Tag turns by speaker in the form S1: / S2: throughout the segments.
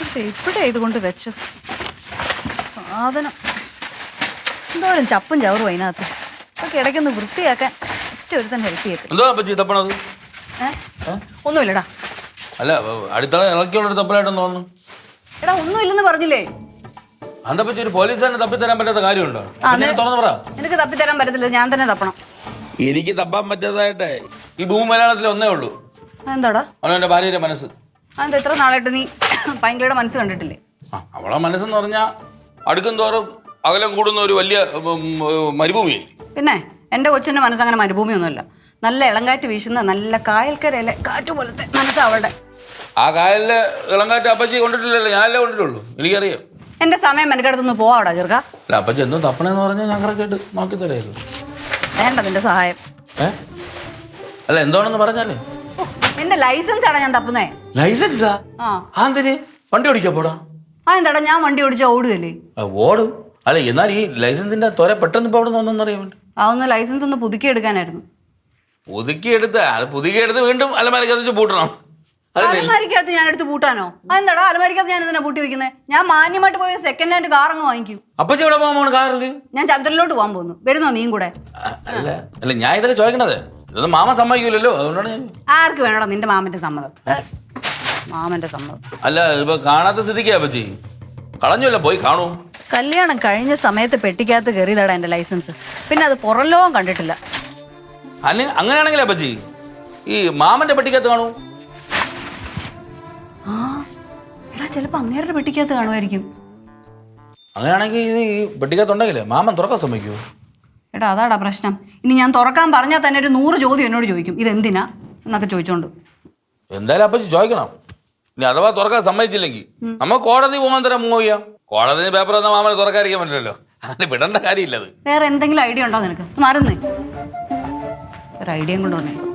S1: എവിടെ ഇതുകൊണ്ട് വെച്ചത് സാധനം എന്തോരം ചപ്പും ചവറും അതിനകത്ത് അതൊക്കെ ഇടയ്ക്കൊന്ന് വൃത്തിയാക്കാൻ ഒറ്റ ഒരുത്തൻ ഹെൽപ്പ് ചെയ്യത്തില്ല.
S2: എന്തോ പറ്റി തപ്പണത്?
S1: ഒന്നുമില്ലടാ.
S2: അല്ല അടിത്തള ഇളക്കിയുള്ളൊരു തപ്പലായിട്ടെന്ന് തോന്നുന്നു.
S1: എടാ ഒന്നുമില്ലെന്ന് പറഞ്ഞില്ലേ?
S2: അന്താ പറ്റി ഒരു പോലീസുകാരന് തപ്പിത്തരാൻ പറ്റാത്ത കാര്യമുണ്ടോ? തുറന്നു പറ.
S1: എനിക്ക് തപ്പിത്തരാൻ പറ്റത്തില്ല, ഞാൻ തന്നെ തപ്പണം.
S2: എനിക്ക് തപ്പാൻ പറ്റാതായിട്ടേ ഈ ഭൂമി മലയാളത്തിൽ ഒന്നേ ഉള്ളൂ.
S1: എന്താടാ?
S2: അവനെന്റെ ഭാര്യയുടെ മനസ്സ്.
S1: അതെന്താ ഇത്ര നാളായിട്ട് നീ പൈങ്കിളിയുടെ മനസ്സ് കണ്ടിട്ടില്ലേ?
S2: അവളെ മനസ്സെന്ന് പറഞ്ഞാൽ അടുക്കും തോറും അകലം കൂടുന്ന ഒരു വലിയ മരുഭൂമി.
S1: പിന്നെ എൻ്റെ കൊച്ചിൻ്റെ മനസ്സങ്ങനെ മരുഭൂമിയൊന്നുമല്ല. നല്ല ഇളങ്കാറ്റ് വീശുന്ന നല്ല കായൽക്കരയിലെ കാറ്റ് പോലത്തെ മനസ്സാ അവളുടെ.
S2: ആ കായലിലെ ഇളങ്കാറ്റ് അപ്പച്ചി കൊണ്ടിട്ടില്ലല്ലോ, ഞാനല്ലേ കൊണ്ടിട്ടുള്ളൂ. എനിക്കറിയാം.
S1: എൻ്റെ സമയം എനിക്കടുത്തൊന്ന് പോവാടാ ചെറുക്ക.
S2: അല്ല അപ്പച്ചി എന്തോ തപ്പണെന്ന് പറഞ്ഞാൽ ഞാൻ കറക്റ്റായിട്ട് നോക്കി തരായിരുന്നു.
S1: വേണ്ട നിന്റെ സഹായം.
S2: അല്ല എന്താണെന്ന് പറഞ്ഞാലേ.
S1: എന്റെ ലൈസൻസ് ആടാ ഞാൻ തപ്പുന്നേ.
S2: ലൈസൻസാ? എന്തിന്? വണ്ടി ഓടിക്കാൻ പോടാ.
S1: എന്താടാ ഞാൻ വണ്ടി ഓടിച്ചാൽ ഓടുകയല്ലേ?
S2: ഓടും. അല്ല എന്നാൽ ഈ ലൈസൻസിന്റെ തൊര പെട്ടെന്ന് ഇപ്പൊ അവിടെ നിന്ന് അറിയാൻ വേണ്ടി
S1: അതൊന്ന് ലൈസൻസ് ഒന്ന് പുതുക്കി എടുക്കാനായിരുന്നു.
S2: പുതുക്കിയെടുത്ത് വീണ്ടും അലമാരക്കകത്ത് പൂട്ടണം.
S1: അലമാരിക്കകത്ത് ഞാൻ എടുത്ത് പൂട്ടാനോ? അതെന്താടാ അലമാരിക്കകത്ത് ഞാൻ ഇതിനെ പൂട്ടി വെക്കുന്നത്? ഞാൻ മാന്യമായിട്ട് പോയി സെക്കൻഡ് ഹാൻഡ് കാർ അങ്ങ് വാങ്ങിക്കും.
S2: അപ്പച്ചി എവിടെ പോകാൻ കാറില്?
S1: ഞാൻ ചന്ദ്രനിലോട്ട് പോകാൻ പോകുന്നു. വരുന്നോ നീയും കൂടെ?
S2: അല്ല ഞാൻ ഇതൊക്കെ ചോദിക്കണത് ഇതൊന്നും മാമ സമ്മതിക്കൂലല്ലോ, അതുകൊണ്ടാണ് ഞാൻ.
S1: ആർക്ക് വേണോടാ നിന്റെ മാമന്റെ സമ്മതം? മാമന്റെ സമ്മതം
S2: അല്ല ഇപ്പൊ കാണാത്ത സ്ഥിതിക്കാ അപ്പച്ചി. കളഞ്ഞല്ലോ, പോയി കാണൂ.
S1: കല്യാണം കഴിഞ്ഞ സമയത്ത് പെട്ടിക്കകത്ത് കയറിയതാടാ എന്റെ ലൈസൻസ്. പിന്നെ അത് പുറംലോകം കണ്ടിട്ടില്ല.
S2: അങ്ങനെയാണെങ്കിൽ അപ്പച്ചി ഈ മാമന്റെ പെട്ടിക്കകത്ത് കാണൂ.
S1: എടാ ചിലപ്പോ അങ്ങേരുടെ പെട്ടിക്കകത്ത് കാണുമായിരിക്കും.
S2: അങ്ങനെയാണെങ്കിൽ ഈ പെട്ടിക്കകത്തുണ്ടെങ്കിലേ മാമൻ തുറക്കാൻ സമ്മതിക്കുമോ?
S1: എടാ അതാടാ പ്രശ്നം. ഇനി ഞാൻ തുറക്കാൻ പറഞ്ഞാൽ തന്നെ ഒരു 100 ചോദ്യം എന്നോട് ചോദിക്കും. ഇതെന്തിനാ എന്നൊക്കെ ചോദിച്ചോണ്ട്.
S2: എന്തായാലും അപ്പച്ചി ചോദിക്കണം. ഇനി അഥവാ തുറക്കാൻ സമ്മതിച്ചില്ലെങ്കിൽ നമുക്ക് കോടതി പോകാൻ തരാൻ മൂവ് ചെയ്യാം. കോടതി പേപ്പർ തന്ന മാമനെ തുറക്കാതിരിക്കാൻ പറ്റില്ലല്ലോ. അങ്ങനെ വിടേണ്ട കാര്യമില്ലത്.
S1: വേറെ എന്തെങ്കിലും ഐഡിയ ഉണ്ടോ നിനക്ക്? മറന്നേ ഒരു ഐഡിയയും കൊണ്ട് വന്നേക്കും.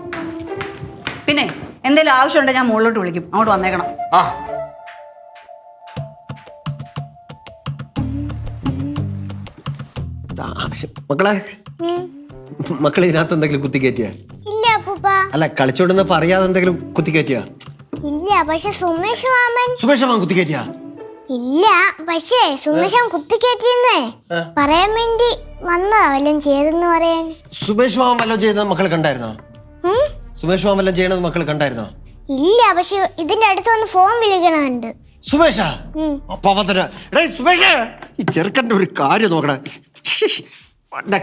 S1: പിന്നെ എന്തെങ്കിലും ആവശ്യമുണ്ടെങ്കിൽ ഞാൻ മുകളിലോട്ട് വിളിക്കും, അങ്ങോട്ട് വന്നേക്കണം.
S3: മക്കളെ ഇതിനകത്ത് എന്തെങ്കിലും കുത്തിക്കയറ്റിയ?
S4: ഇല്ല അപ്പൂപ്പ.
S3: അല്ല കളിച്ചോണ്ടെന്ന് അറിയാതെ എന്തെങ്കിലും കുത്തിക്കയറ്റിയ?
S4: ഇല്ല, പക്ഷെ സുമേഷ് മാമൻ
S3: കുത്തിക്കയറ്റിയ?
S4: ഇല്ല, പക്ഷേ സുമേഷ് മാമൻ കുത്തിക്കയറ്റിയെന്നേ പറയാൻ വേണ്ടി വന്നതാ. വല്ലതും ചെയ്തെന്ന് പറയാൻ.
S3: സുമേഷ് മാമൻ വല്ലതും ചെയ്തത് മക്കൾ കണ്ടായിരുന്നോ? സുമേഷ് മാമൻ വല്ലതും ചെയ്യണത് മക്കൾ കണ്ടായിരുന്നോ?
S4: ഇല്ല, പക്ഷെ ഇതിന്റെ അടുത്ത് വന്ന് ഫോൺ വിളിക്കണുണ്ട്.
S3: സുമേഷാ? സുമേഷ് ഈ ചെറുക്കന്റെ ഒരു കാര്യം നോക്കണേ.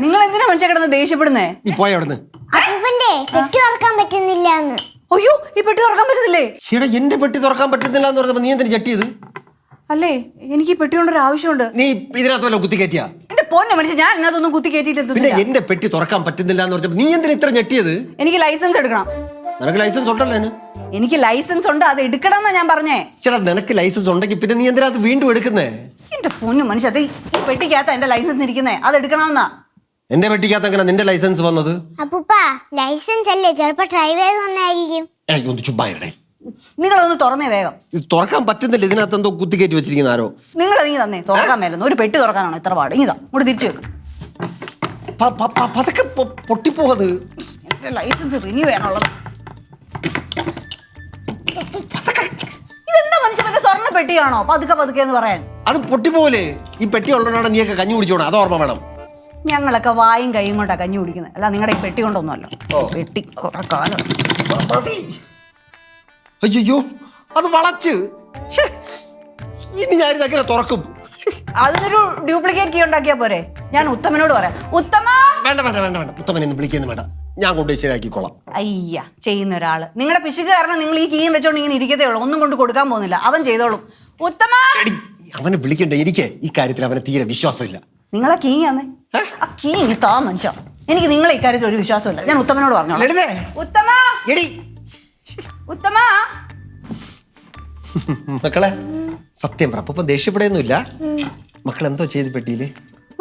S1: നിങ്ങൾ എന്തിനാ മനുഷ്യ കിടന്ന് ദേഷ്യപ്പെടുന്നേ?
S3: നീ പോയ അവിടുന്ന്.
S4: അപ്പൂപ്പന്റെ പെട്ടി തുറക്കാൻ പറ്റുന്നില്ല എന്ന്.
S1: അയ്യോ ഈ പെട്ടി തുറക്കാൻ പറ്റുന്നില്ലേ?
S3: എന്റെ പെട്ടി തുറക്കാൻ പറ്റുന്നില്ല എന്ന് പറഞ്ഞപ്പോ നീ എന്തിനു ചട്ടിയത്?
S1: അല്ലേ എനിക്ക് ഈ പെട്ടി കൊണ്ടൊരു ആവശ്യമുണ്ട്.
S3: നീ ഇതിനകത്ത് വല്ല കുത്തിക്കയറ്റിയ?
S1: എന്റെ പൊന്നെ മനുഷ്യ, ഞാൻ ഇതിനകത്തൊന്നും കുത്തി കയറ്റിയിട്ടില്ല.
S3: പിന്നെ എന്റെ പെട്ടി തുറക്കാൻ പറ്റുന്നില്ല എന്ന് പറഞ്ഞപ്പോ നീ എന്തിനാ ഇത്ര ഞെട്ടിയത്?
S1: എനിക്ക് ലൈസൻസ് എടുക്കണം.
S3: നിനക്ക് ലൈസൻസ് ഉണ്ടല്ലോ?
S1: എനിക്ക് ലൈസൻസ് ഉണ്ട്, അത് എടുക്കണം എന്നാ ഞാൻ പറഞ്ഞേ.
S3: ചേട്ടാ നിനക്ക് ലൈസൻസ് ഉണ്ടെങ്കിൽ പിന്നെ നീ എന്തിനകത്ത് വീണ്ടും എടുക്കുന്നേ?
S1: എന്റെ പൊന്നു മനുഷ്യ, അത് ഈ പെട്ടിക്കകത്താ എന്റെ ലൈസൻസ് ഇരിക്കുന്നേ, അത് എടുക്കണമെന്നാ.
S3: എന്റെ പെട്ടിക്കകത്ത് എങ്ങനെ നിന്റെ ലൈസൻസ് വന്നത്?
S4: അപ്പൂപ്പ ലൈസൻസ് അല്ലേ, ചിലപ്പോ ഡ്രൈവ് ചെയ്ത് വന്നായിരിക്കും.
S3: ഒന്ന് ചുമ്മായിരടേ.
S1: നിങ്ങളൊന്ന് തുറന്നേ വേഗം.
S3: തുറക്കാൻ പറ്റുന്നില്ല, ഇതിനകത്ത് എന്തോ കുത്തിക്കയറ്റി വെച്ചിരിക്കുന്ന ആരോ.
S1: നിങ്ങൾ ഇങ്ങ് തന്നേ, തുറക്കാൻ മേലുന്നു. ഒരു പെട്ടി തുറക്കാനാണോ ഇത്ര പാട്? ഇതാ ഇവിടെ തിരിച്ചു വെക്കും.
S3: പതുക്കെ പൊട്ടിപ്പോവത്.
S1: എന്റെ ലൈസൻസ് റിന്യൂ ചെയ്യാനുള്ളത്. ഇതെന്താ മനുഷ്യന്റെ സ്വർണ്ണ പെട്ടിയാണോ പതുക്കെ പതുക്കെ എന്ന് പറയാൻ?
S3: അത് പൊട്ടിപ്പോലെ. ഈ പെട്ടി ഉള്ളതാണ് നീയൊക്കെ കഞ്ഞി കുടിച്ചോണം, അത് ഓർമ്മ വേണം.
S1: ഞങ്ങളൊക്കെ വായും കൈയും കൊണ്ടാ കഞ്ഞി കുടിക്കുന്നത്, അല്ല നിങ്ങളുടെ ഈ പെട്ടി കൊണ്ടൊന്നുമല്ല. പെട്ടി കുറെ കാലം.
S3: അയ്യോ അത് വളച്ച്. ഇനി ഞാനിതെങ്ങനെ തുറക്കും?
S1: അതിനൊരു ഡ്യൂപ്ലിക്കേറ്റ് കീ ഉണ്ടാക്കിയാ പോരെ? ഞാൻ ഉത്തമനോട് പറയാം. ഉത്തമ
S3: വേണ്ട വേണ്ട വേണ്ട വേണ്ട, ഉത്തമനെ വിളിക്കുന്നു വേണ്ട, ഞാൻ കൊണ്ടുപോയി ശരിയാക്കിക്കോളാം.
S1: അയ്യ ചെയ്യുന്ന ഒരാള്. നിങ്ങളുടെ പിശുക്ക് കാരണം നിങ്ങൾ ഈ കീയും വെച്ചോണ്ട് ഇങ്ങനെ ഇരിക്കത്തേ ഉള്ളൂ, ഒന്നും കൊണ്ട് കൊടുക്കാൻ പോകുന്നില്ല. അവൻ ചെയ്തോളും. ഉത്തമ
S3: അവനെ വിളിക്കണ്ട, എനിക്ക് ഈ കാര്യത്തിൽ അവനെ തീരെ വിശ്വാസമില്ല.
S1: നിങ്ങളെ കീ ആന്നേ, ആ കീ താ മനുഷ്യ. എനിക്ക് നിങ്ങളെ ഇക്കാര്യത്തിൽ ഒരു വിശ്വാസമില്ല. ഞാൻ ഉത്തമനോട് പറഞ്ഞോളാം. ഉത്തമ ഉത്തമ
S3: മക്കളെ സത്യം പറ, അപ്പൊ ദേഷ്യപ്പെടൊന്നുമില്ല. മക്കൾ എന്തോ ചെയ്ത് പെട്ടിയില്?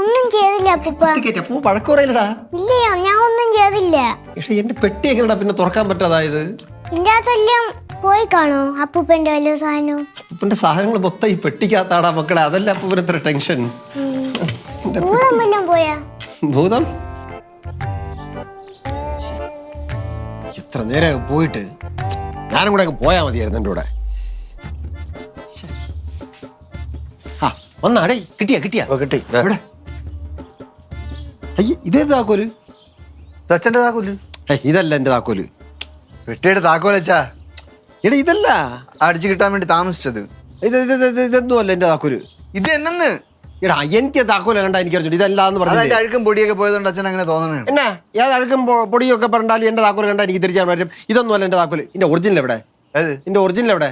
S4: ഒന്നും ചെയ്തില്ല അപ്പൂപ്പ.
S3: അപ്പൊ വഴക്കുറയില്ലടാ.
S4: ഇല്ലയോ, ഞാൻ ഒന്നും ചെയ്തില്ല.
S3: പക്ഷെ എന്റെ പെട്ടി എങ്ങനെടാ പിന്നെ തുറക്കാൻ പറ്റാതായത്?
S4: ഇതിന്റെ അകത്തെല്ലാം പോയി കാണോ അപ്പൂപ്പന്റെ വലിയ സാധനം?
S3: അപ്പൂപ്പന്റെ സാധനങ്ങൾ മൊത്തം ഈ പെട്ടിക്കകത്താടാ മക്കളെ, അതല്ല അപ്പൂപ്പന് എത്ര ടെൻഷൻ.
S4: ഭൂതം വല്ലതും പോയാ?
S3: ഭൂതം എത്ര നേരം പോയിട്ട് ഞാനും കൂടെ അങ്ങ് പോയാ മതിയായിരുന്നു എൻ്റെ കൂടെ. ഒന്നാടേ കിട്ടിയാ
S5: കിട്ടി
S3: എവിടെ അയ്യ ഇതേത് താക്കോല്
S5: അച്ഛൻ്റെ താക്കോല്
S3: ഇതല്ല എന്റെ താക്കോല്
S5: പെട്ടിയുടെ താക്കോല് അച്ഛാ
S3: എടാ ഇതല്ല
S5: അടിച്ചു കിട്ടാൻ വേണ്ടി താമസിച്ചത്.
S3: ഇതൊന്നും അല്ല എന്റെ താക്കോല്.
S5: ഇത് എന്നെന്ന്
S3: എടാ എനിക്ക് താക്കോല കണ്ടാ എനിക്ക് അറിഞ്ഞു ഇതല്ലാന്ന്
S5: അതിന്റെ
S3: പറഞ്ഞു
S5: അഴുക്കും പൊടിയൊക്കെ പോയതുകൊണ്ട് അച്ഛൻ അങ്ങനെ തോന്നണേ.
S3: എന്നാ ഏത് അഴുക്കും പൊടിയൊക്കെ പറഞ്ഞാലും എന്റെ താക്കോല് കണ്ടാ എനിക്ക് തിരിച്ചാൻ പറ്റും. ഇതൊന്നും അല്ല എന്റെ താക്കോല്. ഇതിന്റെ ഒറിജിനൽ എവിടെ?
S5: ഏത്
S3: ഇതിന്റെ ഒറിജിനൽ എവിടെ?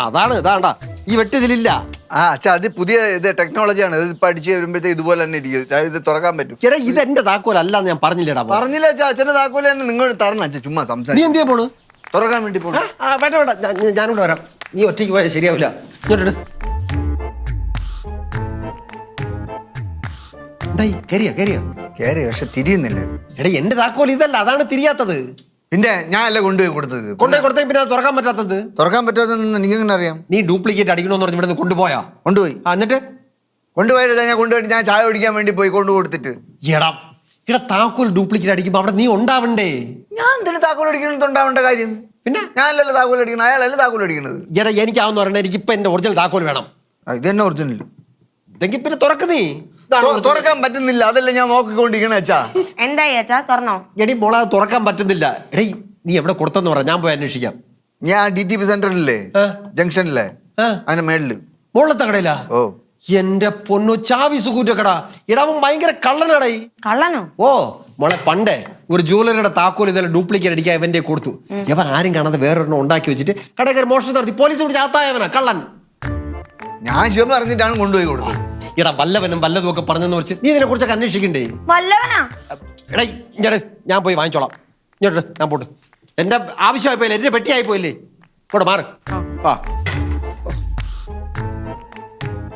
S3: അതാണ് ഇതാണ്ടാ ഈ വെട്ട് ഇതിലില്ല.
S5: അച്ഛാ അത് പുതിയ ഇത് ടെക്നോളജിയാണ്. ഇത് പഠിച്ച് വരുമ്പോഴത്തേക്ക് ഇതുപോലെ തന്നെ ഇരിക്കും. ഇത് തുറക്കാൻ പറ്റും.
S3: ചേട്ടാ ഇത് എന്റെ താക്കോലല്ലാന്ന് ഞാൻ പറഞ്ഞില്ലേടാ.
S5: പറഞ്ഞില്ല അച്ഛാ, അച്ഛന്റെ താക്കോല് തന്നെ നിങ്ങൾ തരണം അച്ഛാ. ചുമ്മാ
S3: നീ
S5: സംസാരിക്കും.
S3: എന്തിയാ പോണു?
S5: തുറക്കാൻ വേണ്ടി പോണു.
S3: വേണ്ട വേണ്ട ഞാനിവിടെ വരാം. നീ ഒറ്റയ്ക്ക് പോയാൽ ശരിയാവില്ല. ഇങ്ങോട്ട് എന്തായി കരിയ
S5: കേറി പക്ഷെ തിരിയുന്നില്ല.
S3: എടാ എന്റെ താക്കോൽ ഇതല്ല, അതാണ് തിരിയാത്തത്.
S5: പിന്നെ ഞാൻ അല്ല കൊണ്ടുപോയി കൊടുത്തത്.
S3: കൊണ്ടുപോയി കൊടുത്തേ പിന്നെ അത് തുറക്കാൻ പറ്റാത്തത്.
S5: തുറക്കാൻ പറ്റാത്തതെന്ന് എനിക്ക് എങ്ങനെ അറിയാം?
S3: നീ ഡ്യൂപ്ലിക്കേറ്റ് അടിക്കണമെന്ന് പറഞ്ഞ് ഇവിടെ നിന്ന് കൊണ്ടുപോയാ?
S5: കൊണ്ടുപോയി.
S3: എന്നിട്ട്
S5: കൊണ്ടുപോയത് ഞാൻ കൊണ്ടുപോയിട്ട് ഞാൻ ചായ കുടിക്കാൻ വേണ്ടി പോയി കൊണ്ടു കൊടുത്തിട്ട്.
S3: ഇവിടെ താക്കോൽ ഡ്യൂപ്ലിക്കേറ്റ് അടിക്കുമ്പോ അവിടെ നീ ഉണ്ടാവണ്ടേ?
S5: ഞാൻ എന്തിനു താക്കോൽ അടിക്കണമെന്നുണ്ടാവേണ്ട കാര്യം?
S3: പിന്നെ
S5: ഞാനല്ലല്ലോ താക്കോൽ അടിക്കണം, അയാളല്ല താക്കോൽ അടിക്കണത്.
S3: എടാ എനിക്കാവുന്ന പറഞ്ഞാൽ എനിക്ക് ഇപ്പൊ എന്റെ ഒറിജിനൽ താക്കോൽ വേണം.
S5: ഇത് തന്നെ ഒറിജിനൽ.
S3: ഇതെങ്കിൽ പിന്നെ തുറക്കുന്നേ.
S5: തുറക്കാൻ പറ്റുന്നില്ല, അതല്ല ഞാൻ നോക്കിക്കൊണ്ടിരിക്കണ അച്ഛാ.
S6: എന്തായി അച്ഛാ തുറന്നോ?
S3: എടി മോളെ തുറക്കാൻ പറ്റുന്നില്ല. എടീ നീ എവിടെ കൊടുത്തെന്ന് പറ, ഞാൻ പോയി അന്വേഷിക്കാം.
S5: ഞാൻ DTP സെന്ററില്ലേ, ജംഗ്ഷനിലെ അതിന്റെ മേളില്
S3: മോളത്തെ കടയിലാ?
S5: ഓ
S3: എന്റെ പൊന്നു ചാവി സുകൂറ്റക്കട. ഇടാവും ഭയങ്കര കള്ളനാടേ.
S6: കള്ളനോ?
S3: ഓ മോളെ പണ്ടേ ഒരു ജുവലറിയുടെ താക്കോൽ ഇതെല്ലാം ഡ്യൂപ്ലിക്കേറ്റ് അടിക്കാൻ ഇവന്റെ കൊടുത്തു. ഇവൻ ആരും കാണാതെ വേറൊരെണ്ണം ഉണ്ടാക്കി വെച്ചിട്ട് കടയിൽ മോഷണം നടത്തി പോലീസ് പിടിച്ച് അകത്തായവനാ കള്ളൻ.
S5: ഞാൻ ശിവം പറഞ്ഞിട്ടാണ് കൊണ്ടുപോയി കൊടുത്തത്.
S3: ഇടാ വല്ലവനും വല്ലതും ഒക്കെ പറഞ്ഞെന്ന് വെച്ച് നീ ഇതിനെ കുറിച്ചൊക്കെ അന്വേഷിക്കണ്ടേ?
S6: വല്ലവനാ?
S3: എടാ ഇങ്ങോട്ട് ഞാൻ പോയി വാങ്ങിച്ചോളാം. ഇങ്ങോട്ട് ഞാൻ പോട്ട്. എന്റെ ആവശ്യമായി പോയില്ലേ, എന്റെ പെട്ടിയായി പോയില്ലേ. പോട്ടെ മാറ്. ആ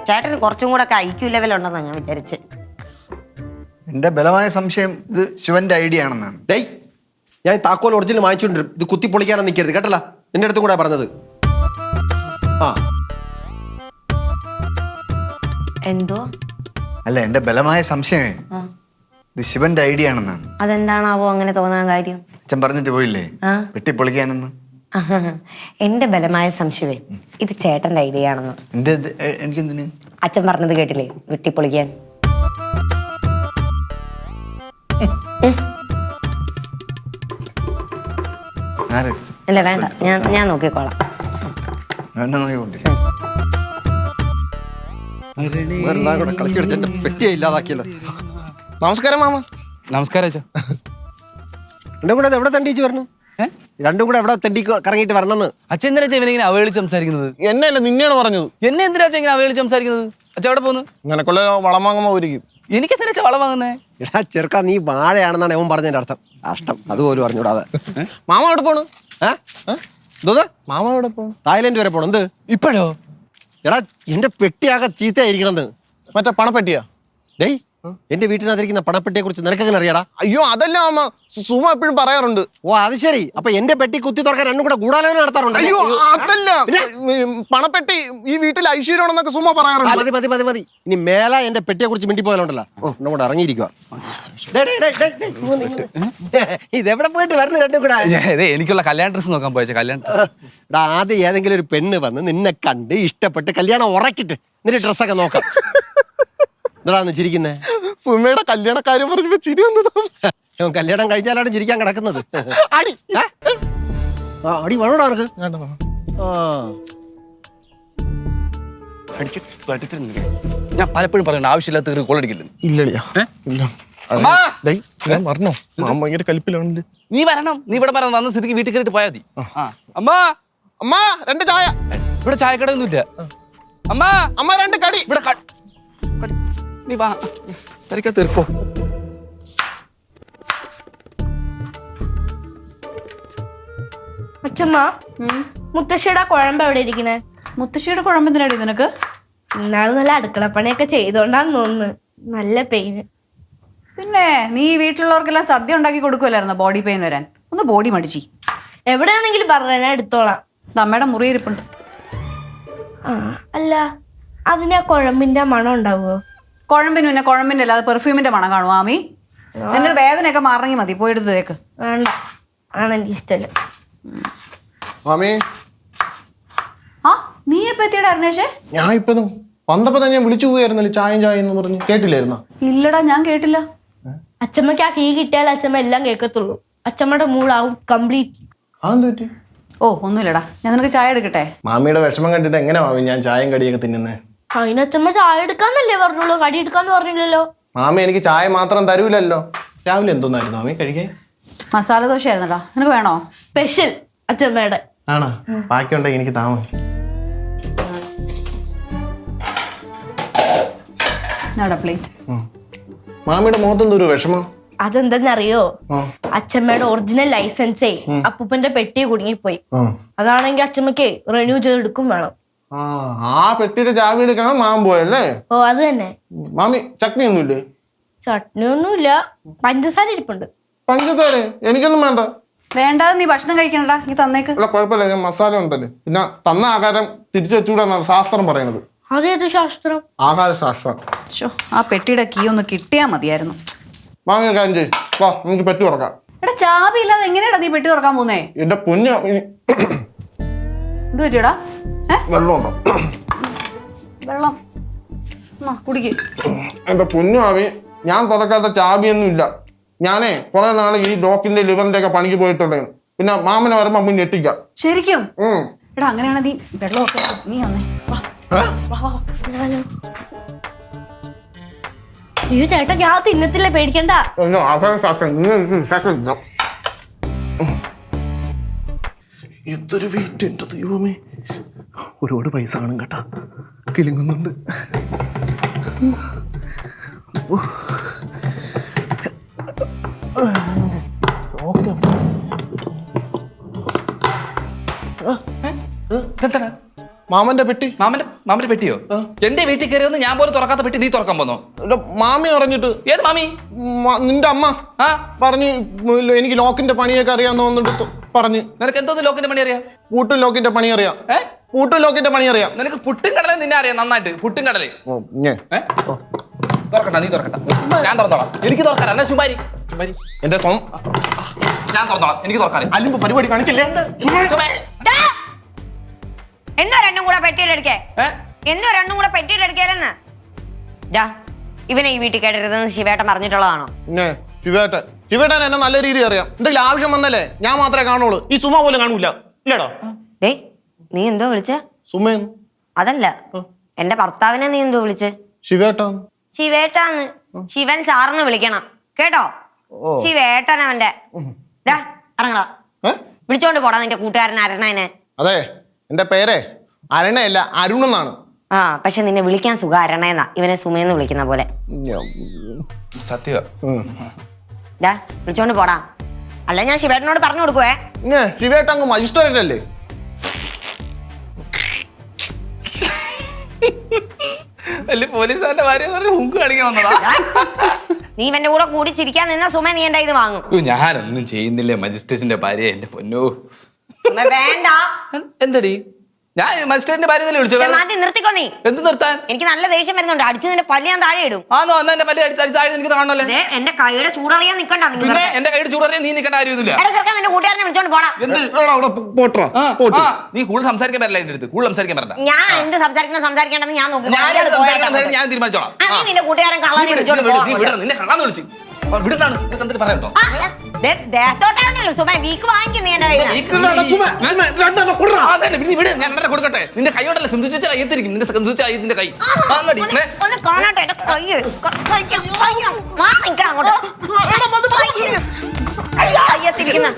S6: ചേട്ടന് കുറച്ചും കൂടെ ഒക്കെ IQ ലെവലുണ്ടെന്നാ ഞാൻ വിചാരിച്ച്.
S5: എന്റെ ബലമായ സംശയം ഇത് ശിവന്റെ ഐഡിയ ആണെന്നാണ്.
S3: ഡേയ് ഞാൻ താക്കോൽ ഒറിജിനൽ വാങ്ങിച്ചോണ്ടിരും. ഇത് കുത്തി പൊളിക്കാനും നിൽക്കരുത് കേട്ടല്ല. നിന്റെ അടുത്തും കൂടെ പറഞ്ഞത്. ആ
S6: എന്തോ
S5: അല്ല, എന്റെ ബലമായ സംശയമേ ഇത് ശിവന്റെ ഐഡിയ ആണെന്നാണ്.
S6: അതെന്താണാവോ അങ്ങനെ തോന്നാൻ കാര്യം?
S5: അച്ഛൻ പറഞ്ഞിട്ട് പോയില്ലേ വെട്ടി പൊളിക്കാനെന്ന്?
S6: എന്റെ ബലമായ സംശയമേ ഇത് ചേട്ടന്റെ ഐഡിയ ആണെന്ന്.
S5: എന്റെ എനിക്കെന്തിന്?
S6: അച്ഛൻ പറഞ്ഞത് കേട്ടില്ലേ, വെട്ടിപ്പൊളിക്കാൻ. അല്ല വേണ്ട, ഞാൻ നോക്കിക്കോളാം.
S5: എന്നെ നോക്കിക്കൊണ്ട്
S3: കളിച്ചു എന്റെ പെട്ടിയെ ഇല്ലാതാക്കിയല്ലോ.
S7: നമസ്കാരം മാമ. നമസ്കാരം അച്ഛാ.
S3: രണ്ടും കൂടെ എവിടെ തണ്ടിച്ച് വരണം? രണ്ടും കൂടെ എവിടെ തണ്ടി കറങ്ങിയിട്ട് വരണമെന്ന്?
S7: അച്ഛൻ എന്തിനാ ഇവനിങ്ങനെ അവഹേളിച്ച് സംസാരിക്കുന്നത്?
S8: എന്നെയല്ല നിന്നെയാണ് പറഞ്ഞത്.
S7: എന്നെ എന്തിനാ അച്ഛൻ ഇങ്ങനെ അവഹേളിച്ച് സംസാരിക്കുന്നത്? അച്ഛൻ എവിടെ പോകുന്നു?
S8: നിനക്കുള്ള വളം വാങ്ങുമ്പോ ഒരുക്കും.
S7: എനിക്ക് എന്തിനാ അച്ഛാ വളം വാങ്ങുന്നേ?
S3: എടാ ചെറുക്കാ നീ വാഴയാണെന്നാണ് അവൻ പറഞ്ഞതിന്റെ അർത്ഥം. കഷ്ടം, അതുപോലും അറിഞ്ഞൂടാതെ.
S8: മാമ എവിടെ പോണു?
S3: എന്തോന്ന്?
S8: മാമ എവിടെ പോണു?
S3: തായ്ലൻഡ് വരെ പോണം. എന്ത്
S7: ഇപ്പോഴോ?
S3: എടാ എന്റെ പെട്ടിയാകെ ചീത്തയായിരിക്കണെന്ന്.
S8: മറ്റേ പണപ്പെട്ടിയാ?
S3: ഡേയ് എന്റെ വീട്ടിനകത്തിരിക്കുന്ന പണപ്പെട്ടിയെ കുറിച്ച് നിനക്കെങ്ങനെ അറിയാടാ?
S8: അയ്യോ അതല്ല മാമ, സുമ എപ്പോഴും പറയാറുണ്ട്.
S3: ഓ അത് ശരി. അപ്പൊ എന്റെ പെട്ടി കുത്തി തുറക്കാൻ രണ്ടും കൂടെ ഗൂഢാലോചന നടത്താറുണ്ട്.
S8: അയ്യോ അതല്ല, പണപ്പെട്ടി ഈ വീട്ടിൽ ഐശ്വര്യമാണെന്നൊക്കെ സുമ പറയാറുണ്ട്.
S3: മതി മതി മതി മതി. ഇനി മേല എന്റെ പെട്ടിയെ കുറിച്ച് മിണ്ടിപ്പോയാലുണ്ടല്ലോ എന്നെ കൂടെ ഇറങ്ങിയിരിക്കുക. ഇതെവിടെ പോയിട്ട് വരണം രണ്ടും കൂടെ?
S7: എനിക്കുള്ള കല്യാണ ഡ്രസ് നോക്കാൻ പോയച്ച കല്യാണ ഡ്രസ്.
S3: ആദ്യം ഏതെങ്കിലും ഒരു പെണ്ണ് വന്ന് നിന്നെ കണ്ട് ഇഷ്ടപ്പെട്ട് കല്യാണം ഉറക്കിട്ട് നിന്റെ ഡ്രസ്സൊക്കെ നോക്കാം. എന്താണെന്ന് ചിരിക്കുന്നേ?
S8: സുമയുടെ കല്യാണക്കാര്യം പറഞ്ഞപ്പോ ചിരി വന്നതാ.
S3: കല്യാണം കഴിഞ്ഞാലാണ് ചിരിക്കാൻ കിടക്കുന്നത്.
S8: അടി
S3: അടി വേണോടാ അവർക്ക്?
S7: ഞാൻ പലപ്പോഴും പറയണ്ട ആവശ്യമില്ലാത്ത കോളടിക്കില്ല.
S8: ഇല്ലടിയാ ഇല്ല. ഞാൻ പറഞ്ഞോ മാമ ഭയങ്കര കലിപ്പിലുണ്ട്.
S7: നീ വരണം, നീ ഇവിടെ പറയണം. അന്ന് സ്ഥിതിക്ക് വീട്ടിൽ കയറിട്ട് പോയാൽ മതി. അമ്മ
S8: അമ്മ 2 ചായ.
S7: ഇവിടെ ചായക്കടയൊന്നുമില്ല. അമ്മ
S8: അമ്മ 2 കടി.
S7: ഇവിടെ നീ വാ തിരക്കാ തീർക്കോ.
S9: അച്ഛമ്മ മുത്തശ്ശിയുടെ കുഴമ്പ് എവിടെ ഇരിക്കണേ?
S1: മുത്തശ്ശിയുടെ കുഴമ്പെന്തിനാടി നിനക്ക്?
S9: ഇന്നാള് നല്ല അടുക്കളപ്പണിയൊക്കെ ചെയ്തോണ്ടാന്ന് തോന്നുന്നു. നല്ല പെയിന്.
S1: പിന്നെ നീ വീട്ടിലുള്ളവർക്കെല്ലാം സദ്യ ഉണ്ടാക്കി കൊടുക്കുമല്ലായിരുന്നോ ബോഡി പെയിൻ വരാൻ? ഒന്ന് ബോഡി മടിച്ചി.
S9: എവിടെയാണെങ്കിലും പറഞ്ഞ ഞാൻ എടുത്തോളാം.
S1: അമ്മയുടെ മുറിയിരിപ്പുണ്ട്.
S9: അല്ല അതിന് കുഴമ്പിന്റെ മണം ഉണ്ടാവുമോ?
S1: കുഴമ്പിന് പിന്നെ കുഴമ്പിന്റെ അല്ലാതെ പെർഫ്യൂമിന്റെ മണം കാണുമോ ആമി? നിന്റെ വേദനയൊക്കെ മാറണമെങ്കിൽ മതി, പോയെടുത്ത് തേക്ക്.
S9: വേണ്ട, ആണ് എനിക്ക് ഇഷ്ടമല്ല.
S8: മാമി
S1: എപ്പോ എത്തിയടാ അരുണേഷേ?
S8: ഞാൻ ഇപ്പൊ വന്നപ്പോ തന്നെ ഞാൻ വിളിച്ചു പോയായിരുന്നല്ലോ ചായ എന്ന് പറഞ്ഞ്, കേട്ടില്ലായിരുന്നോ?
S1: ഇല്ലടാ, ഞാൻ കേട്ടില്ല.
S9: അച്ഛമ്മക്ക് ആ കീ കിട്ടിയാൽ അച്ഛമ്മ എല്ലാം കേൾക്കത്തുള്ളൂ. അച്ഛമ്മയുടെ മൂഡ് ഔട്ട് കംപ്ലീറ്റ്.
S8: അതെന്ത് പറ്റി?
S1: ഓ ഒന്നുമില്ലടാ, ഞാൻ നിനക്ക് ചായ എടുക്കട്ടെ?
S8: മാമിയുടെ വിഷമം കണ്ടിട്ട് എങ്ങനെ മാമി ഞാൻ ചായയും കടിയൊക്കെ തിന്നുന്നേ?
S9: അതിന് അച്ഛമ്മ ചായ എടുക്കാന്നല്ലേ പറഞ്ഞുള്ളൂ, കടി എടുക്കാന്ന് പറഞ്ഞില്ലല്ലോ.
S8: മാമി എനിക്ക് ചായ മാത്രം തരൂലല്ലോ. രാവിലെ എന്തോന്നായിരുന്നു മാമി കഴിക്കാൻ?
S1: മസാല ദോശ ആയിരുന്നടാ. നിനക്ക് വേണോ?
S9: സ്പെഷ്യൽ അച്ഛമ്മയുടെ.
S8: ആണോ? ബാക്കി ഉണ്ടെങ്കിൽ എനിക്ക് താമ.
S1: പ്ലേറ്റ്.
S8: മാമിയുടെ മുഖത്തെന്തോ ഒരു വിഷമം.
S9: അതെന്തെന്നറിയോ?
S8: ആ.
S9: അച്ഛമ്മയുടെ ഒറിജിനൽ ലൈസൻസേ അപ്പൂപ്പന്റെ പെട്ടി കുടുങ്ങിപ്പോയി.
S8: ആ.
S9: അതാണെങ്കിൽ അച്ഛമ്മക്ക് റിന്യൂ ചെയ്തെടുക്കും വേണം.
S8: ആ പെട്ടിയുടെ ചാവി എടുക്കണം മാമൻ പോയല്ലേ?
S9: ഓ അത് തന്നെ.
S8: മാമി ചട്നി ഒന്നുമില്ലേ?
S9: ചട്നി ഒന്നുമില്ല, പഞ്ചസാര ഇരിപ്പുണ്ട്.
S8: പഞ്ചസാര എനിക്കൊന്നും വേണ്ട.
S1: വേണ്ടാതെ നീ ഭക്ഷണം കഴിക്കണടാ, നീ തന്നേക്ക്.
S8: അല്ല കുഴപ്പമില്ല, ഞാൻ മസാല ഉണ്ടല്ലേ. പിന്നെ തന്ന ആഹാരം തിരിച്ചു വെച്ചുകൂടാന്നാണ് ശാസ്ത്രം പറയണത്.
S9: അതേത് ശാസ്ത്രം?
S8: ആഹാര ശാസ്ത്രം.
S1: ആ പെട്ടിയുടെ കീ ഒന്ന് കിട്ടിയാ മതിയായിരുന്നു.
S8: മാമി ഒരു കാര്യം ചെയ്യ്, വാ നമുക്ക് പെട്ടി തുറക്കാം.
S1: എടാ ചാവി ഇല്ലാതെ എങ്ങനെയാടാ നീ പെട്ടി തുറക്കാൻ പോന്നേ?
S8: എന്റെ പൊന്നു
S1: എന്ത് പറ്റിയടാ?
S8: വെള്ളമുണ്ടോ?
S1: വെള്ളം കുടിക്ക്.
S8: എന്റെ പൊന്നു മാമി, ഞാൻ തുറക്കാത്ത ചാവിയൊന്നും ഇല്ല. ഞാനേ കുറെ നാള് ഈ ഡോക്കിന്റെ ലിവറിന്റെ ഒക്കെ പണിക്ക് പോയിട്ടുണ്ടായിരുന്നു. പിന്നെ മാമനെ വരുമ്പോ മുന്നേ എത്തിക്കാം.
S1: ശരിക്കും? എടാ അങ്ങനെയാണ് നീ വെള്ളമൊക്കെ നീ വന്നേ.
S9: അയ്യോ ചേട്ടാ, ഞാൻ തിന്നത്തില്ല, പേടിക്കണ്ട.
S8: എന്തൊരു വെയിറ്റ് എന്റെ ദൈവമേ. ഒരുപാട് പൈസ കാണും കേട്ടാ, കിലുങ്ങുന്നുണ്ട്. മാമന്റെ പെട്ടി.
S7: മാമന്റെ പെട്ടിയോ? എന്റെ വീട്ടിൽ കയറിയൊന്ന് ഞാൻ പോലും തുറക്കാത്ത പെട്ടി നീ തുറക്കാൻ പോന്നോ?
S8: മാമി പറഞ്ഞിട്ട്.
S7: ഏത് മാമി?
S8: നിന്റെ അമ്മ പറഞ്ഞു എനിക്ക് ലോക്കിന്റെ പണിയൊക്കെ അറിയാന്ന് തോന്നിട്ട് പറഞ്ഞു.
S7: നിനക്ക് എന്തോന്ന് ലോക്കിന്റെ പണി അറിയാം?
S8: പൂട്ടും ലോക്കിന്റെ പണി അറിയാം. പൂട്ടും ലോക്കിന്റെ പണി അറിയാം.
S7: നിനക്ക് പുട്ടും കടലേ നിന്നെ അറിയാം നന്നായിട്ട്. പുട്ടും കടലേ തുറക്കണ്ട, നീ തുറക്കണ്ട, ഞാൻ തുറന്നോളാം. എനിക്ക് തുറക്കാൻ എന്നാ ശുഭാരി
S8: എന്റെ
S7: ഞാൻ തുറന്നോളാം, എനിക്ക് തുറക്കാൻ.
S8: അല്ലിമ്പോ പരിപാടി കാണിക്കില്ലേ?
S6: എന്തോ രണ്ടും കൂടെ പെട്ടിയിലെടുക്കേ, എന്തോ രണ്ടും കൂടെ പെട്ടിയിലെടുക്കേലെന്ന്. ഇവനെ ഈ വീട്ടിൽ കേട്ടരുതെന്ന് ശിവേട്ടൻ പറഞ്ഞിട്ടുള്ളതാണോ?
S8: പിന്നെ ശിവേട്ടൻ എന്നെ നല്ല രീതിയിൽ അറിയാം. എന്തെങ്കിലും ആവശ്യം വന്നല്ലേ ഞാൻ മാത്രമേ കാണുള്ളൂ. ഈ സുമ പോലും കാണൂല. ഇല്ലടാ.
S6: നീ എന്തോ വിളിച്ച?
S8: സുമയെന്ന്
S6: അതല്ല, എന്റെ ഭർത്താവിനെ നീ എന്തോ വിളിച്ച്?
S8: ശിവേട്ടാന്ന്.
S6: ശിവേട്ടാന്ന്? ശിവൻ സാറിന് വിളിക്കണം കേട്ടോ. ശിവേട്ടൻ അവന്റെ. ഇറങ്ങടാ, വിളിച്ചോണ്ട് പോടാ നിന്റെ കൂട്ടുകാരൻ അരുണനെ.
S8: അതെ, എന്റെ പേരെ അരുണയല്ല അരുൺ എന്നാണ്.
S6: പക്ഷെ നിന്നെ വിളിക്കാൻ സുഖം അരുണേന്നാ, ഇവനെ സുമയെന്ന് വിളിക്കുന്ന പോലെ.
S7: സത്യം.
S6: വിളിച്ചോണ്ട് പോടാ, അല്ല ഞാൻ ശിവേട്ടനോട് പറഞ്ഞു കൊടുക്കുവേ.
S8: ശിവേട്ട അങ്ങ് മജിസ്ട്രേറ്റ് അല്ലേ?
S7: പോലീസുകാരന്റെ ഭാര്യ മുങ്ക് കാണിക്കാൻ വന്നതാ.
S6: നീ ഇവന്റെ കൂടെ കൂടി ചിരിക്കാൻ നിന്ന സുമ നീ എന്റെ ഇത് വാങ്ങും.
S7: ഞാനൊന്നും ചെയ്യുന്നില്ലേ മജിസ്ട്രേറ്റിന്റെ ഭാര്യ. എന്റെ പൊന്നോ
S6: വേണ്ട.
S7: എന്തടി? ഞാൻ മജിസ്ട്രേറ്റിന്റെ ഭാര്യ വിളിച്ചു.
S6: നിർത്തിക്കോ നീ.
S7: എന്ത് നിർത്താൻ?
S6: എനിക്ക് നല്ല ദേഷ്യം വരുന്നുണ്ട്. അടിച്ച് നിന്റെ പല്ല് ഞാൻ താഴെ ഇടും.
S7: ആണോ? എന്നാ എന്റെ പല്ല് താഴെ എനിക്ക് കാണണല്ലേ?
S6: എന്റെ കൈയുടെ ചൂടറിയാൻ നിക്കണ്ട.
S7: പിന്നെ എന്റെ കൈയുടെ ചൂടറിയാൻ നീ നിൽക്കേണ്ട കാര്യമൊന്നുമില്ല.
S6: നിന്റെ കൂട്ടുകാരനെ വിളിച്ചോണ്ട് പോടാ.
S7: നീ കൂടുതൽ സംസാരിക്കാൻ പറ്റില്ല. എന്റെ അടുത്ത് കൂടുതൽ സംസാരിക്കാൻ പറ്റില്ല.
S6: ഞാൻ എന്ത് സംസാരിക്കേണ്ടെന്ന് ഞാൻ നോക്കി.
S7: ഞാൻ തീരുമാനിച്ചോളാം.
S6: നിന്റെ കൂട്ടുകാരൻ കള്ളനെ വിളിച്ചോണ്ട് പോവാ.
S7: നിന്നെ കള്ളാന്ന് വിളിച്ചു വിടുന്നാണ്. എന്തിട്ട് പറയട്ടോ?
S6: വീക്ക് വാങ്ങിക്കും നീ എന്റെ
S7: വിട്, ഞാൻ കൊടുക്കട്ടെ. നിന്റെ കൈയോടല്ല സിന്ധുച്ച അയ്യത്തിരിക്കും. നിന്റെ സിന്ധുച്ച അയ്യത്തിന്റെ കൈ
S6: ഒന്ന് കാണട്ടെ. എന്റെ കൈ അയ്യത്തിരിക്കുന്ന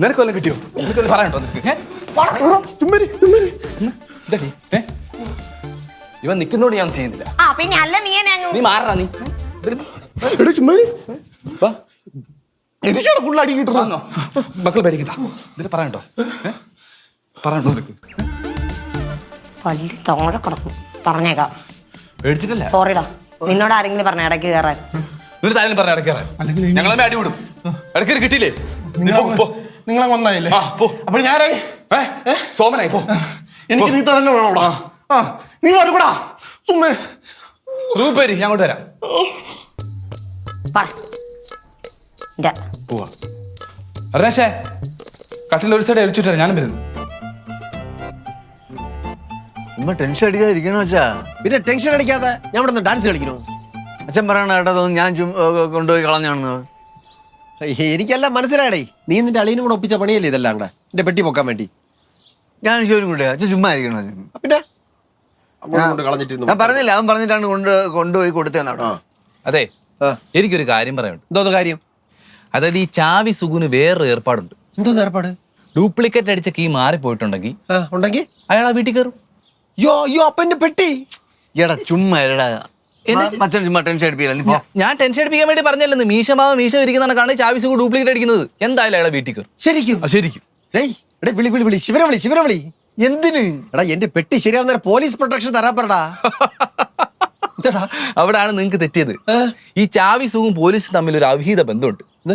S7: നിനക്ക് വല്ലതും കിട്ടിയോ? നിനക്ക് വല്ലതും പറയണ്ടോ? ഇവൻ നിൽക്കുന്നോട് ഞാൻ ചെയ്യുന്നില്ല.
S6: പിന്നെ അല്ല
S7: നീ മാറണ. നീ
S8: എനിക്കാണ് ഫുൾ അടി കിട്ടുന്നോ?
S7: മക്കൾ പേടിക്കണ്ട. ഇതിൽ പറയണ്ടോ? പറയണ്ടോ? നിനക്ക്
S6: പള്ളി തോടെ കിടക്കും. പറഞ്ഞേക്കാം.
S7: പേടിച്ചിട്ടല്ല.
S6: സോറിടാ, നിന്നോട് ആരെങ്കിലും പറഞ്ഞ ഇടയ്ക്ക് കയറാൻ.
S7: നിന്റെ താരം പറഞ്ഞ ഇടയ്ക്ക് കയറാൻ. ഞങ്ങളെ അടി വിടും. ഇടയ്ക്ക് കിട്ടിയില്ലേ?
S8: നിങ്ങളെ കൊന്നായില്ലേ? അപ്പൊ ഞാനായി
S7: സോമനായി. പോ.
S8: എനിക്ക് നീ തന്നെ വേണോടാ. നീ വരൂടാ സുമേ.
S7: ഞാൻ അങ്ങോട്ട് വരാം. പോവാ അരുണേഷേ കട്ടിൽ ഒരു സൈഡ് എഴിച്ചിട്ടാണ് ഞാനും വരുന്നു.
S5: ടെൻഷൻ അടിക്കാതിരിക്കണോ അച്ഛാ?
S3: പിന്നെ ടെൻഷൻ അടിക്കാതെ ഞാൻ ഇവിടെ നിന്ന് ഡാൻസ് കളിക്കണോ?
S5: അച്ഛൻ പറയണ കേട്ടോ തോന്നുന്നു ഞാൻ കൊണ്ടുപോയി കളഞ്ഞാണെന്ന്.
S3: എനിക്കെല്ലാം മനസ്സിലായടേ. നീ നിന്റെ അളിയനും കൂടെ ഒപ്പിച്ച പണിയല്ലേ ഇതെല്ലാം കൂടെ എന്റെ പെട്ടി പൊക്കാൻ വേണ്ടി.
S5: ഞാൻ ശരിക്കും കൂടെ അച്ഛൻ ചുമ്മാ ആയിരിക്കണോ?
S3: പിന്നെ കളഞ്ഞിട്ട്
S5: ഞാൻ പറഞ്ഞില്ല, അവൻ പറഞ്ഞിട്ടാണ് കൊണ്ടുപോയി കൊടുത്തതെന്നാട്ടോ.
S7: അതെ, എനിക്കൊരു കാര്യം പറയാനുണ്ട്.
S3: എന്തോന്ന് കാര്യം?
S7: അതായത് ഈ ചാവി സുഖുന് വേറൊരു ഏർപ്പാടുണ്ട്.
S3: എന്തോന്ന് ഏർപ്പാട്?
S7: ഡ്യൂപ്ലിക്കേറ്റ് അടിച്ച കീ മാറിപ്പോയിട്ടുണ്ടെങ്കിൽ
S3: ഉണ്ടെങ്കിൽ
S7: അയാൾ ആ വീട്ടിൽ കയറും.
S3: അയ്യോ അപ്പന്റെ പെട്ടി.
S5: എടാ ചുമ്മാ എടാ അച്ഛൻ ചുമ്മാ ടെൻഷൻ അടിപ്പില്ല.
S7: ഞാൻ ടെൻഷൻ അടിപ്പിക്കാൻ വേണ്ടി പറഞ്ഞല്ലെന്ന്. മീശ ഇരിക്കുന്നതാണ് ചാവി സുഖു ഡ്യൂപ്ലിക്കേറ്റ് അടിക്കുന്നത്. എന്തായാലും അയാളെ വീട്ടിൽ കയറും.
S3: ശരിക്കും?
S7: ശരിക്കും.
S3: വിളി ശിവനെ വിളി. എന്തിന്? എടാ എന്റെ പെട്ടി ശരിയാവുന്ന പോലീസ് പ്രൊട്ടക്ഷൻ തരാൻ പറടാ.
S7: അവിടാണ് നിങ്ങൾക്ക് തെറ്റിയത്. ഈ ചാവി സുഖും പോലീസും തമ്മിൽ ഒരു അവിഹിത ബന്ധമുണ്ട്. എന്ന്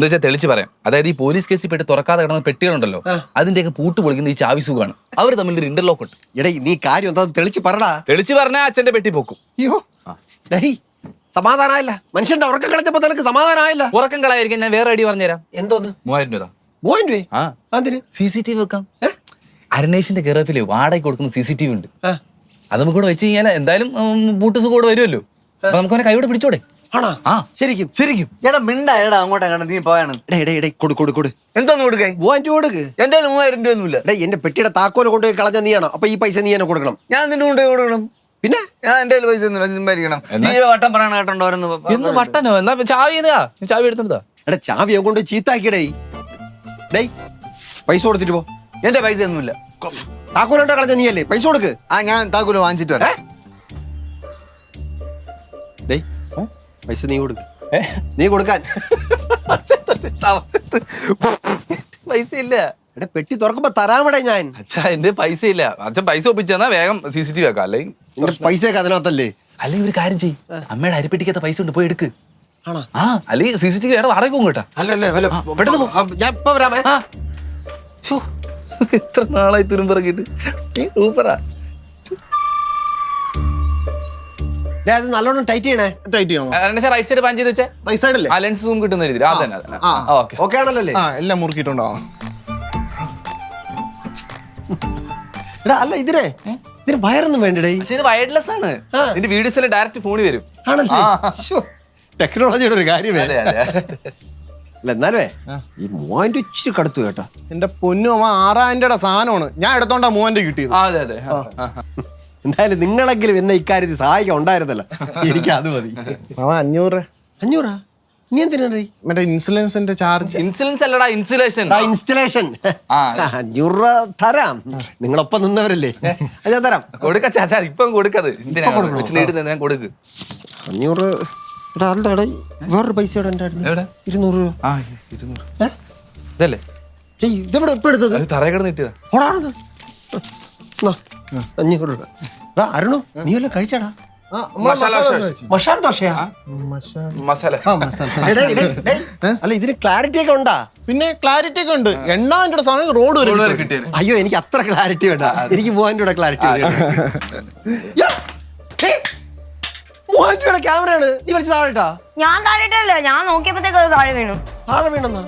S7: വെച്ചാൽ തെളിച്ച് പറയാം. അതായത് ഈ പോലീസ് കേസിൽ പെട്ട് തുറക്കാതെ കിടന്ന പെട്ടികളുണ്ടല്ലോ, അതിന്റെയൊക്കെ പൂട്ട് പൊളിക്കുന്ന ഈ ചാവി സുഖമാണ്. അവർ തമ്മിൽ ഒരു ഇന്റർലോക്ക് ഉണ്ട്.
S3: എടേ നീ കാര്യം എന്താ തെളിച്ച് പറടാ.
S7: തെളിച്ച് പറഞ്ഞാൽ അച്ഛന്റെ പെട്ടി പോക്കും.
S3: അയ്യോ സമാധാനമായില്ല. മനുഷ്യന്റെ ഉറക്കം കളഞ്ഞപ്പോ നിനക്ക് സമാധാനമായില്ല.
S7: ഉറക്കം കളയായിരിക്കും. ഞാൻ വേറെ ഐഡിയ പറഞ്ഞുതരാം.
S3: എന്തോന്ന്?
S7: 3000 രൂപ.
S3: 3000 രൂപ?
S7: CCTV വെക്കാം. അരുണേഷിന്റെ കെയറോഫില് വാടകയ്ക്ക് കൊടുക്കുന്ന CCTV ഉണ്ട്. അത് നമുക്ക് കൂടെ വെച്ച് കഴിഞ്ഞാൽ എന്തായാലും ബൂട്ടുസ് കൂടെ വരുമല്ലോ. അപ്പൊ നമുക്ക് അവനെ കൈയോടെ പിടിച്ചോടെ.
S3: ശരിക്കും?
S5: എടാ മിണ്ടാ എടാ അങ്ങോട്ടാ കണ്ട നീ പോയാണ്.
S3: കൊടു
S5: എന്തോന്ന് കൊടുക്കാൻ?
S3: 3000 രൂപ കൊടുക്ക്.
S5: എന്റെ 3000 രൂപ ഒന്നുമില്ല.
S3: എന്റെ പെട്ടിയുടെ താക്കോല് കൊണ്ടുപോയി കളഞ്ഞ നീയാണോ? അപ്പൊ ഈ പൈസ നീ തന്നെ കൊടുക്കണം.
S5: ഞാൻ നിന്റെ കൊണ്ടുപോയി കൊടുക്കണം.
S3: പിന്നെ
S5: ഞാൻ എന്റെ പൈസ ഒന്നുമില്ല. നീ വട്ടം പറയണ കേട്ടോ.
S7: എന്ന് വട്ടനോ? എന്നാ ചാവി ചാവി എടുത്തെടുത്താ.
S3: എടാ ചാവിയെ കൊണ്ട് ചീത്താക്കിയടേ. പൈസ കൊടുത്തിട്ട് പോ.
S5: എന്റെ പൈസ ഒന്നുമില്ല.
S3: താക്കോലുണ്ടോ കളഞ്ഞ നീയല്ലേ? പൈസ കൊടുക്ക്.
S5: ഞാൻ താക്കോല് വാങ്ങിച്ചിട്ട് വരാം.
S3: പൈസ നീ കൊടുക്ക്. നീ കൊടുക്കാൻ.
S7: പൈസ ഇല്ല.
S3: എടാ പെട്ടി തുറക്കുമ്പോ തരാമടേ ഞാൻ.
S7: അച്ഛാ എന്റെ പൈസ ഇല്ല. അച്ഛൻ പൈസ ഒപ്പിച്ചെന്നാ വേഗം CCTV വെക്കാം. അല്ലെങ്കിൽ
S3: പൈസയൊക്കെ അതിനകത്തല്ലേ?
S7: അല്ലെങ്കിൽ ഒരു കാര്യം ചെയ്യും. അമ്മയുടെ അരിപ്പെട്ടിക്കകത്ത പൈസ ഉണ്ട്, പോയി എടുക്ക്.
S3: ആണോ?
S7: അല്ലെങ്കിൽ CCTV വാടക പോകും കേട്ടാ.
S3: പെട്ടെന്ന് പോ. ഞാൻ ഇപ്പൊ വരാമേ.
S7: എത്ര നാളായി തുരുമ്പിറക്കിട്ട്. സൂപ്പറാ.
S3: അത് നല്ലോണം ടൈറ്റ് ചെയ്യണേ.
S7: റൈറ്റ് സൈഡ് പാൻ ചെയ്ത് വെച്ചേ.
S8: റൈറ്റ് സൈഡല്ലേ?
S7: ലെൻസ് സൂം കിട്ടുന്ന രീതിയിൽ.
S3: ഓക്കെ ആണല്ലേ?
S8: എല്ലാം മുറുക്കിയിട്ടുണ്ടോ?
S3: എടാ അല്ല ഇതിന് വയറൊന്നും വേണ്ടടേ.
S7: ഇത് വയർലെസ് ആണ്. ഇതിന്റെ വീഡിയോസ് ഡയറക്റ്റ് ഫോണിൽ വരും.
S3: ആണല്ലേ? ടെക്നോളജിയുടെ ഒരു കാര്യം. അല്ല എന്നാലേ ഈ 3000 ഇച്ചിരി കടുത്തു കേട്ടോ.
S8: എന്റെ പൊന്നു അമ്മ 6000 സാധനമാണ് ഞാൻ എടുത്തോണ്ടാ 3000 കിട്ടിയത്.
S7: അതെ.
S3: എന്തായാലും നിങ്ങളെങ്കിലും എന്നെ ഇക്കാര്യത്തിൽ സഹായിക്കാൻ ഉണ്ടായിരുന്നല്ലോ. എനിക്ക് അത് മതി.
S8: 500.
S3: 500? നീ എന്തിനാണ്?
S8: മറ്റേ ഇൻഷുറൻസിന്റെ ചാർജ്.
S7: ഇൻസുലൻസ് അല്ലടാ, ഇൻസുലേഷൻ.
S3: ഇൻസ്റ്റലേഷൻ. 500 രൂപ തരാം. നിങ്ങളൊപ്പം നിന്നവരല്ലേ? ഞാൻ തരാം.
S7: കൊടുക്ക ചാച്ചാ, ഇപ്പം കൊടുക്കത്. എന്തിനാ ഞാൻ കൊടുക്ക്.
S3: 500. വേറൊരു പൈസ എവിടെ 200 രൂപ.
S7: 200. ഇതല്ലേ
S3: ഇതെവിടെ എപ്പോ എടുത്തത്?
S7: തറയെ കിടന്ന് കിട്ടിയതാ.
S3: 500 രൂപ. അരുണു നീ വല്ല കഴിച്ചാടാ? മസാല ദോശയാ?
S7: മസാല.
S3: അല്ല ഇതിന് ക്ലാരിറ്റി ഒക്കെ ഉണ്ടാ?
S8: പിന്നെ ക്ലാരിറ്റി ഒക്കെ ഉണ്ട്. 8000 സാധനം റോഡ് വരെ
S7: കിട്ടിയത്.
S3: അയ്യോ എനിക്ക് അത്ര ക്ലാരിറ്റി വേണ്ട. എനിക്ക് 3000 രൂപ ക്ലാരിറ്റി. 3000 രൂപയുടെ ക്യാമറയാണ് നീ വലിച്ച താഴെട്ടാ?
S6: ഞാൻ താഴെട്ടല്ലോ, ഞാൻ നോക്കിയപ്പോഴത്തേക്ക് അത് താഴെ വീണു.
S3: താഴെ വീണെന്നാ?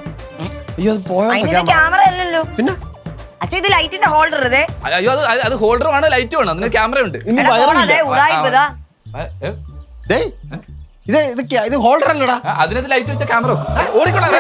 S3: അയ്യോ അത് പോയോ
S6: ക്യാമറ അല്ലല്ലോ.
S3: പിന്നെ
S6: അച്ഛാ ഇത് ലൈറ്റിന്റെ ഹോൾഡർ.
S7: അയ്യോ അത് ഹോൾഡർ ആണ്, ലൈറ്റും ആണ്, അതിന് ക്യാമറ ഉണ്ട്.
S3: ഇത് ഹോൾഡർ അല്ലടാ.
S7: അതിനകത്ത് ലൈറ്റ് വെച്ച ക്യാമറ ഓടിക്കോളാം.